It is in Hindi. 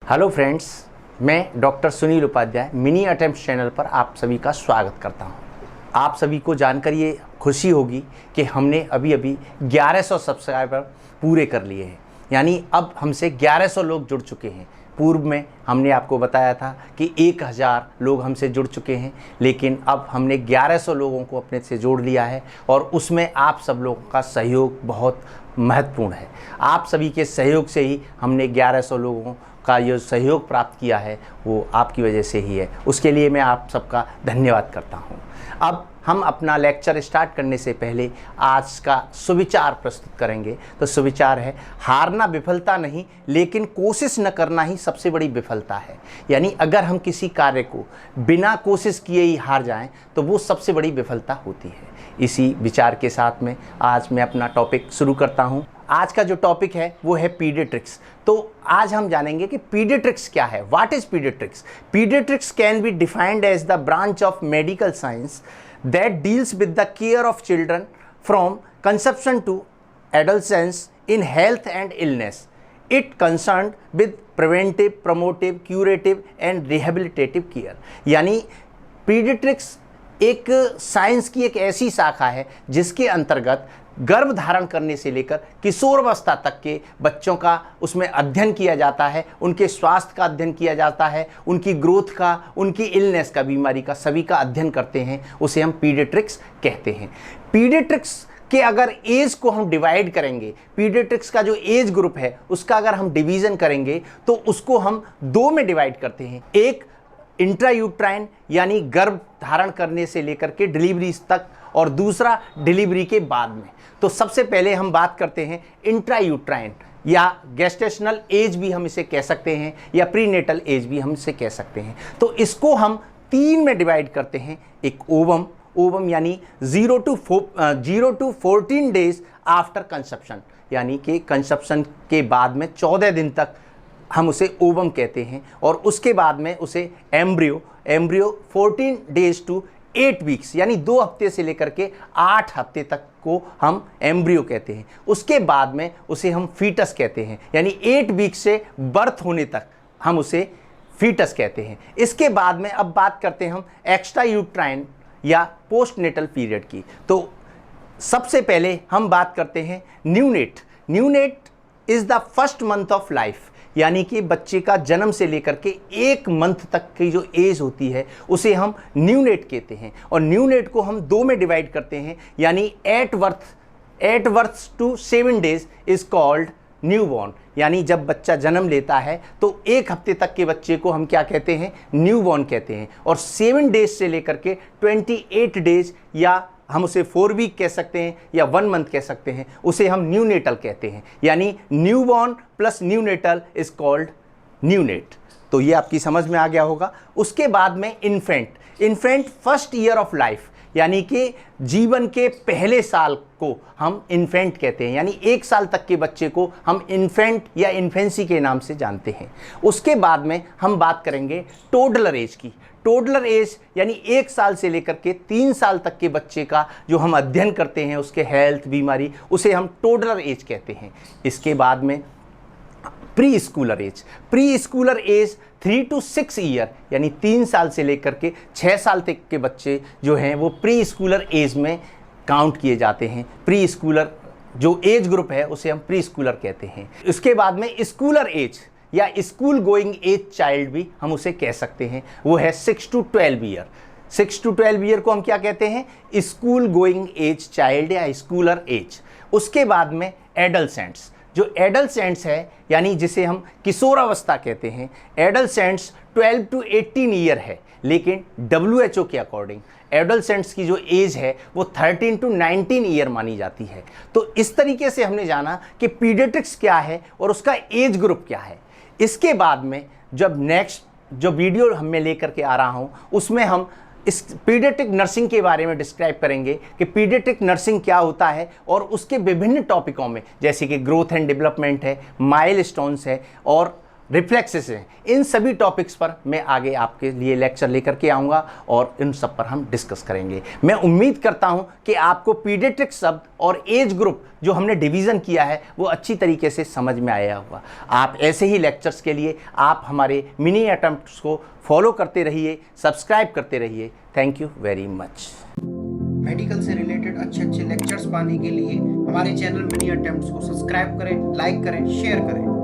हेलो फ्रेंड्स, मैं doctor Sunil Upadhyay mini attempt channel पर आप सभी का स्वागत करता हूं। आप सभी को जानकर ये खुशी होगी कि हमने अभी 1100 सब्सक्राइबर पूरे कर लिए हैं। यानी अब हमसे 1100 लोग जुड़ चुके हैं। पूर्व में हमने आपको बताया था कि 1000 लोग हमसे जुड़ चुके हैं, लेकिन अब हमने 1100 लोगों को अपने से जोड़ लिया है और उसमें आप सब लोगों का सहयोग बहुत महत्वपूर्ण है। आप सभी के सहयोग से ही हमने 1100 लोगों का ये सहयोग प्राप्त किया है, वो आपकी वजह से ही है। उसके लिए मैं आप सबका धन्यवाद करता हूँ। अब हम अपना लेक्चर स्टार्ट करने से पहले आज का सुविचार प्रस्तुत करेंगे। तो सुविचार है, हारना विफलता नहीं, लेकिन कोशिश न करना ही सबसे बड़ी विफलता है। यानी अगर हम किसी कार्य को बिना कोशिश किए ही हार जाएं तो वो सबसे बड़ी विफलता होती है। इसी विचार के साथ में आज मैं अपना टॉपिक शुरू करता हूं। आज का जो टॉपिक है वो है पीडियाट्रिक्स। तो आज हम जानेंगे कि पीडियाट्रिक्स क्या है। What is paediatrics? Paediatrics can be defined as the branch of medical science that deals with the care of children from conception to adolescence in health and illness. It concerned with preventive, promotive, curative and rehabilitative care. यानी पीडियाट्रिक्स एक साइंस की एक ऐसी शाखा है जिसके अंतर्गत गर्भ धारण करने से लेकर किशोरावस्था तक के बच्चों का उसमें अध्ययन किया जाता है, उनके स्वास्थ्य का अध्ययन किया जाता है, उनकी ग्रोथ का, उनकी इलनेस का, बीमारी का, सभी का अध्ययन करते हैं। उसे हम पीडियाट्रिक्स कहते हैं। पीडियाट्रिक्स के अगर एज को हम डिवाइड करेंगे, पीडियाट्रिक्स का जो एज ग्रुप है उसका अगर हम डिवीज़न करेंगे तो उसको हम दो में डिवाइड करते हैं। एक इंट्रायूट्राइन यानी गर्भ धारण करने से लेकर के डिलीवरी तक, और दूसरा डिलीवरी के बाद में। तो सबसे पहले हम बात करते हैं इंट्रायूट्राइन या गेस्टेशनल एज भी हम इसे कह सकते हैं, या प्रीनेटल एज भी हम इसे कह सकते हैं। तो इसको हम तीन में डिवाइड करते हैं। एक ओवम यानी 0 to 14 डेज आफ्टर कंसेप्शन, यानी कि कंसेप्शन के बाद में 14 दिन तक हम उसे ओवम कहते हैं। और उसके बाद में उसे एम्ब्रियो 14 डेज टू 8 वीक्स यानी 2 हफ्ते से लेकर के 8 हफ्ते तक को हम एम्ब्रियो कहते हैं। उसके बाद में उसे हम फीटस कहते हैं, यानी 8 वीक से बर्थ होने तक हम उसे फीटस कहते हैं। इसके बाद में अब बात करते हैं हम एक्स्ट्रा यूट्राइन या पोस्टनेटल पीरियड की। तो सबसे पहले हम बात करते हैं neonate is the first month of life, यानी कि बच्चे का जन्म से लेकर के 1 मंथ तक की जो एज होती है उसे हम न्यूनेट कहते हैं। और न्यूनेट को हम दो में डिवाइड करते हैं, यानी at birth to 7 days is called newborn, यानी जब बच्चा जन्म लेता है तो 1 हफ्ते तक के बच्चे को हम क्या कहते हैं? न्यूबॉर्न कहते हैं। और 7 डेज से लेकर के 28 डेज, या हम उसे 4 वीक कह सकते हैं या 1 मंथ कह सकते हैं, उसे हम न्यूनेटल कहते हैं। यानी newborn plus neonatal is called neonate. तो ये आपकी समझ में आ गया होगा। उसके बाद में infant first year of life, यानी कि जीवन के पहले साल को हम इन्फेंट कहते हैं, यानी 1 साल तक के बच्चे को हम इन्फेंट या इन्फेंसी के नाम से जानते हैं। उसके बाद में हम बात करेंगे टोडलर एज की। टोडलर एज यानी 1 साल से लेकर के 3 साल तक के बच्चे का जो हम अध्ययन करते हैं, उसके हेल्थ, बीमारी, उसे हम टोडलर एज कहते हैं। इसके बाद में preschooler age 3 to 6 year, यानी 3 साल से लेकर के 6 साल तक के बच्चे जो हैं वो प्री स्कूलर एज में काउंट किए जाते हैं। प्री स्कूलर जो एज ग्रुप है उसे हम प्री स्कूलर कहते हैं। इसके बाद में स्कूलर एज या स्कूल गोइंग एज चाइल्ड भी हम उसे कह सकते हैं, वो है 6 to 12 ईयर। 6 to 12 ईयर को हम क्या कहते हैं? स्कूल गोइंग एज चाइल्ड या स्कूलर एज। उसके बाद में एडolescents, जो एडolescents है यानी जिसे हम किशोरावस्था कहते हैं, एडolescents 12 to 18 ईयर है, लेकिन WHO के अकॉर्डिंग एडolescents की जो एज है वो 13 to 19 ईयर मानी जाती है। तो इस तरीके से हमने जाना कि पीडियाट्रिक्स क्या है और उसका एज ग्रुप क्या है। इसके बाद में जब नेक्स्ट जो वीडियो मैं लेकर के आ रहा हूँ उसमें हम इस पीडियाट्रिक नर्सिंग के बारे में डिस्क्राइब करेंगे कि पीडियाट्रिक नर्सिंग क्या होता है, और उसके विभिन्न टॉपिकों में, जैसे कि ग्रोथ एंड डेवलपमेंट है, माइलस्टोन्स है, और रिफ्लेक्सेस हैं, इन सभी टॉपिक्स पर मैं आगे आपके लिए लेक्चर लेकर के आऊँगा और इन सब पर हम डिस्कस करेंगे। मैं उम्मीद करता हूँ कि आपको पीडियाट्रिक शब्द और एज ग्रुप जो हमने डिवीज़न किया है वो अच्छी तरीके से समझ में आया होगा। आप ऐसे ही लेक्चर्स के लिए आप हमारे मिनी अटेम्प्ट्स को फॉलो करते रहिए, सब्सक्राइब करते रहिए। Thank you very much. Medical से रिलेटेड अच्छे लेक्चर्स पाने के लिए हमारे चैनल मिनी अटेम्प्ट्स को सब्सक्राइब करें, लाइक करें, शेयर करें।